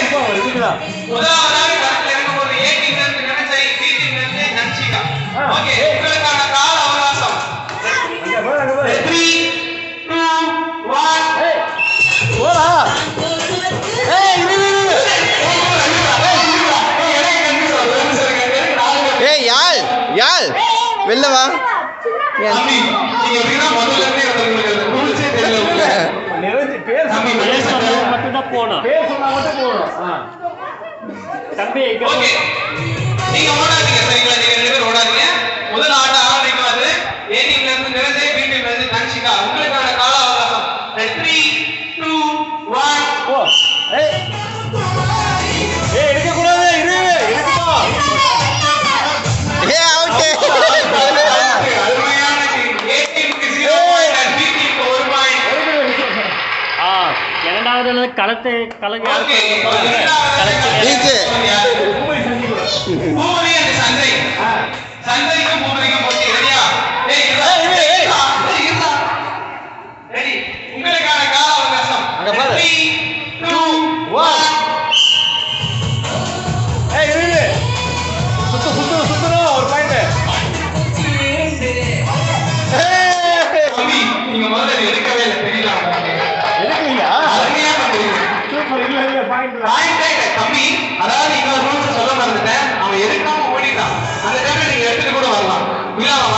முதலாவதாக களத்தில் இறங்கும்போது ஏ டீம்ல இருந்து வினசை, பி டீம்ல இருந்து நன்சிகா. ஓகே, உங்களுக்கான கால அவகாசம் 3 2 1 போடா. ஏய் யாழ் யாழ் வெளில வா. தம்பி நீங்க எப்படின்னா முதல்ல இருந்தே உங்களுக்கு ரூல்ஸே தெரியல. நிறைய பேர் தம்பி மட்டும் தான் போணும். பேர் சொன்னா மட்டும் போணும். தம்பி ஓகே, நீங்க ஓடாதீங்க சரிங்களா? நீங்க ரெண்டு பேரும் ஓடாதீங்க. முதல் ஆட்டம் ஆரம்பிக்கும் போது ஏ டீம்ல இருந்து நிரஞ்சை, பி டீம்ல இருந்து நன்சிகா. உங்களுக்கான கால அவகாசம் 3 2 1 போ. ஏய் எடுக்க கூடாது. இரு எடுக்கோ. ஏய் அவுட். அருமையான டீம். ஏ டீமுக்கு 0 பாயிண்ட் அண்ட் பி டீமுக்கு 1 பாயிண்ட். இரண்டாவது களத்தை கலங்க ஓகே, டீச்சே. பூமணி and சஞ்சய். சஞ்சய்க்கும் பூமணிக்கும் போட்டி. ரெடியா? ரெடி. உங்களுக்கான கால அவகாசம் அங்க பாரு. 3 2 1 ஏய் இரு. சுத்தணும் ஒரு பாயிண்ட். தம்பி நீங்க முதல்ல எடுக்கவே இல்லை தெரியல. எடுக்கலையா? அருமையா பண்றீங்க. சூப்பர். இல்ல பாயிண்ட். தம்பி அதாவது இன்னொரு ரூல்ஸ் சொல்ல மறந்துட்டேன். அவன் எடுக்காம ஓடிட்டான். அந்த டைம்ல நீங்க எடுத்துட்டு கூட வரலாம். இல்ல அவன்